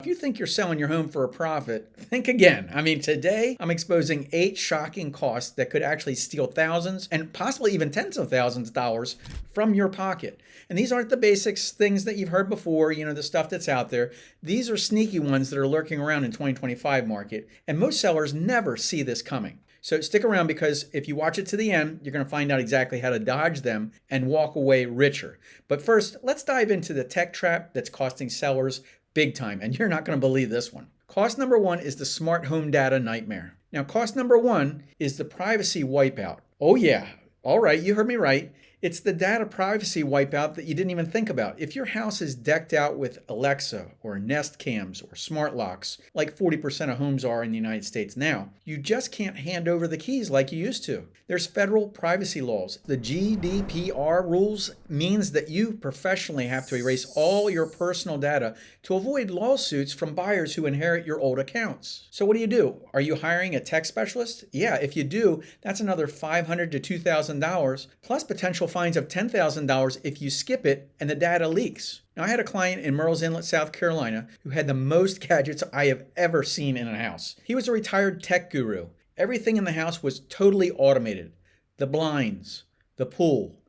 If you think you're selling your home for a profit, think again. Today I'm exposing 8 shocking costs that could actually steal thousands and possibly even tens of thousands of dollars from your pocket. And these aren't the basics, things that you've heard before, the stuff that's out there. These are sneaky ones that are lurking around in 2025 market, and most sellers never see this coming. So stick around, because if you watch it to the end, you're going to find out exactly how to dodge them and walk away richer. But first, let's dive into the tech trap that's costing sellers big time, and you're not going to believe this one. Cost number one is the smart home data nightmare. Now, cost number one is the privacy wipeout. Oh yeah, all right, you heard me right. It's the data privacy wipeout that you didn't even think about. If your house is decked out with Alexa or Nest cams or smart locks, like 40% of homes are in the United States now, you just can't hand over the keys like you used to. There's federal privacy laws. The GDPR rules means that you professionally have to erase all your personal data to avoid lawsuits from buyers who inherit your old accounts. So what do? Are you hiring a tech specialist? Yeah, if you do, that's another $500 to $2,000 plus potential fines of $10,000 if you skip it and the data leaks. Now, I had a client in Murrells Inlet, South Carolina, who had the most gadgets I have ever seen in a house. He was a retired tech guru. Everything in the house was totally automated. The blinds, the pool,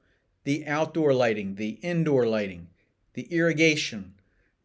the outdoor lighting, the indoor lighting, the irrigation,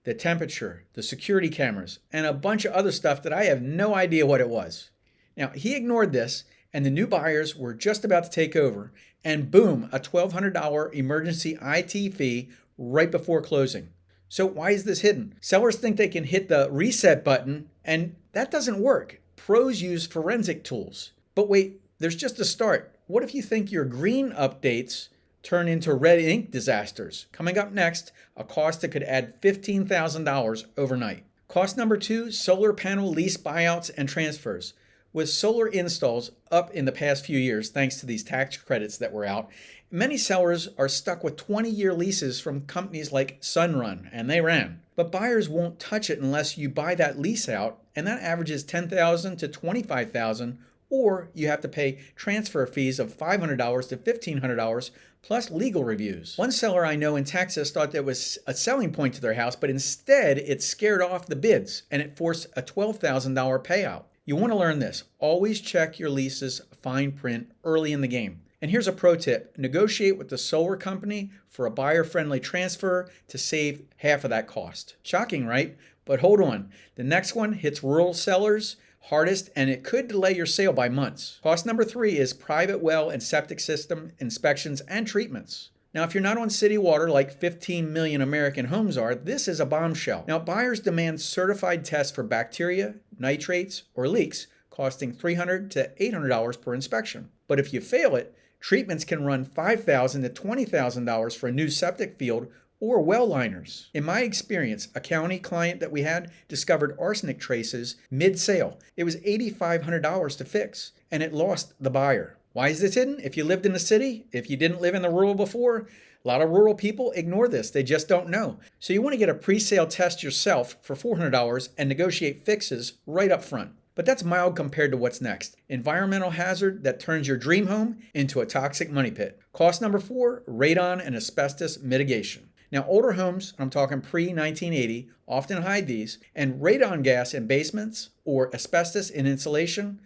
the temperature, the security cameras, and a bunch of other stuff that I have no idea what it was. Now, he ignored this, and the new buyers were just about to take over, and boom, a $1,200 emergency IT fee right before closing. So why is this hidden? Sellers think they can hit the reset button, and that doesn't work. Pros use forensic tools. But wait, there's just a start. What if you think your green updates turn into red ink disasters? Coming up next, a cost that could add $15,000 overnight. Cost number two, solar panel lease buyouts and transfers. With solar installs up in the past few years, thanks to these tax credits that were out, many sellers are stuck with 20-year leases from companies like Sunrun, and they ran. But buyers won't touch it unless you buy that lease out, and that averages $10,000 to $25,000, or you have to pay transfer fees of $500 to $1,500 plus legal reviews. One seller I know in Texas thought that was a selling point to their house, but instead it scared off the bids and it forced a $12,000 payout. You want to learn this. Always check your lease's fine print early in the game. And here's a pro tip. Negotiate with the solar company for a buyer-friendly transfer to save half of that cost. Shocking, right? But hold on. The next one hits rural sellers hardest, and it could delay your sale by months. Cost number three is private well and septic system inspections and treatments. Now, if you're not on city water like 15 million American homes are, this is a bombshell. Now, buyers demand certified tests for bacteria, nitrates, or leaks, costing $300 to $800 per inspection. But if you fail it, treatments can run $5,000 to $20,000 for a new septic field or well liners. In my experience, a county client that we had discovered arsenic traces mid-sale. It was $8,500 to fix, and it lost the buyer. Why is this hidden? If you lived in the city, if you didn't live in the rural before, a lot of rural people ignore this. They just don't know. So you want to get a pre-sale test yourself for $400 and negotiate fixes right up front. But that's mild compared to what's next. Environmental hazard that turns your dream home into a toxic money pit. Cost number four, radon and asbestos mitigation. Now, older homes, I'm talking pre-1980, often hide these, and radon gas in basements or asbestos in insulation,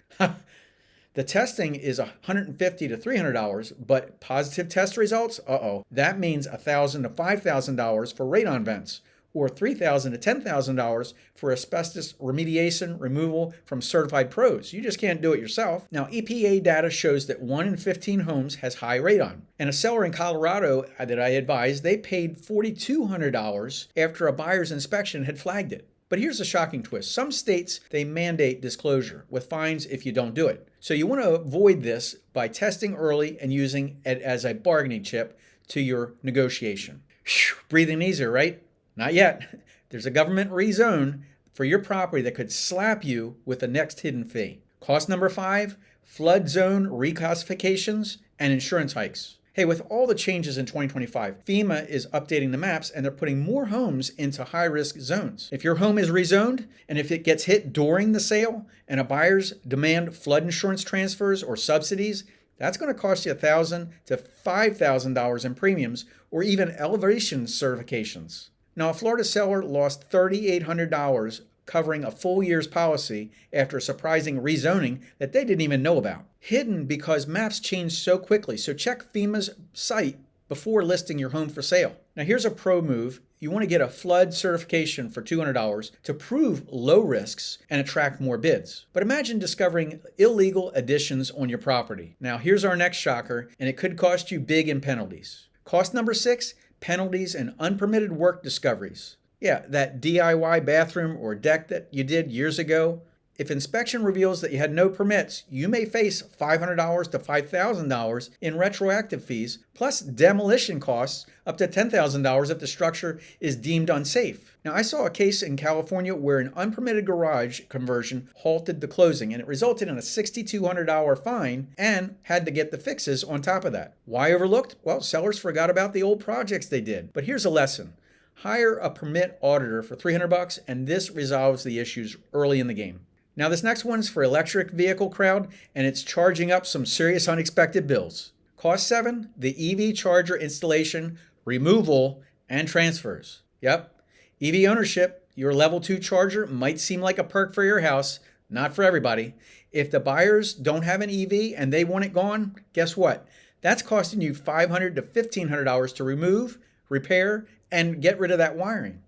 the testing is $150 to $300, but positive test results? That means $1,000 to $5,000 for radon vents, or $3,000 to $10,000 for asbestos remediation removal from certified pros. You just can't do it yourself. Now, EPA data shows that 1 in 15 homes has high radon. And a seller in Colorado that I advised, they paid $4,200 after a buyer's inspection had flagged it. But here's a shocking twist. Some states, they mandate disclosure with fines if you don't do it. So you want to avoid this by testing early and using it as a bargaining chip to your negotiation. Whew, breathing easier, right? Not yet. There's a government rezone for your property that could slap you with the next hidden fee. Cost number five, flood zone reclassifications and insurance hikes. Hey, with all the changes in 2025, FEMA is updating the maps and they're putting more homes into high-risk zones. If your home is rezoned and if it gets hit during the sale and a buyer's demand flood insurance transfers or subsidies, that's going to cost you $1,000 to $5,000 in premiums or even elevation certifications. Now, a Florida seller lost $3,800 covering a full year's policy after a surprising rezoning that they didn't even know about. Hidden because maps change so quickly, so check FEMA's site before listing your home for sale. Now here's a pro move. You want to get a flood certification for $200 to prove low risks and attract more bids. But imagine discovering illegal additions on your property. Now here's our next shocker, and it could cost you big in penalties. Cost number 6, penalties and unpermitted work discoveries. Yeah, that DIY bathroom or deck that you did years ago. If inspection reveals that you had no permits, you may face $500 to $5,000 in retroactive fees, plus demolition costs up to $10,000 if the structure is deemed unsafe. Now, I saw a case in California where an unpermitted garage conversion halted the closing, and it resulted in a $6,200 fine and had to get the fixes on top of that. Why overlooked? Well, sellers forgot about the old projects they did. But here's a lesson. Hire a permit auditor for $300, and this resolves the issues early in the game. Now this next one's for electric vehicle crowd, and it's charging up some serious unexpected bills. Cost 7, the EV charger installation, removal, and transfers. Yep, EV ownership, your level 2 charger might seem like a perk for your house, not for everybody. If the buyers don't have an EV and they want it gone, guess what? That's costing you $500 to $1,500 to remove, repair, and get rid of that wiring.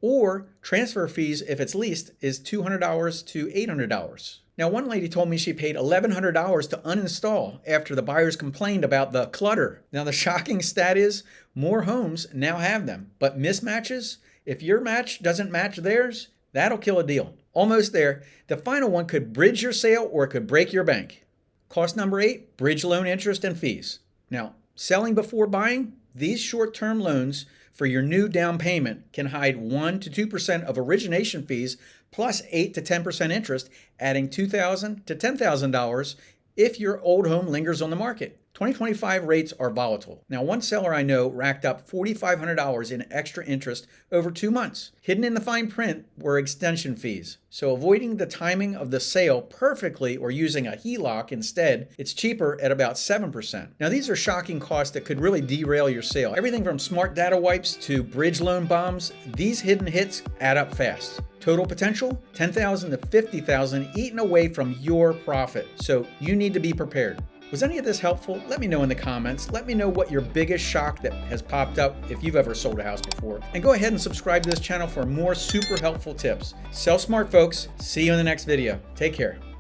Or transfer fees, if it's leased, is $200 to $800. Now, one lady told me she paid $1,100 to uninstall after the buyers complained about the clutter. Now, the shocking stat is more homes now have them, but mismatches, if your match doesn't match theirs, that'll kill a deal. Almost there. The final one could bridge your sale or it could break your bank. Cost number 8, bridge loan interest and fees. Now, selling before buying, these short-term loans for your new down payment can hide 1 to 2% of origination fees plus 8 to 10% interest, adding $2,000 to $10,000 if your old home lingers on the market. 2025 rates are volatile. Now, one seller I know racked up $4,500 in extra interest over 2 months. Hidden in the fine print were extension fees. So avoiding the timing of the sale perfectly or using a HELOC instead, it's cheaper at about 7%. Now, these are shocking costs that could really derail your sale. Everything from smart data wipes to bridge loan bombs, these hidden hits add up fast. Total potential, $10,000 to $50,000 eaten away from your profit. So you need to be prepared. Was any of this helpful? Let me know in the comments. Let me know what your biggest shock that has popped up if you've ever sold a house before. And go ahead and subscribe to this channel for more super helpful tips. Sell smart, folks. See you in the next video. Take care.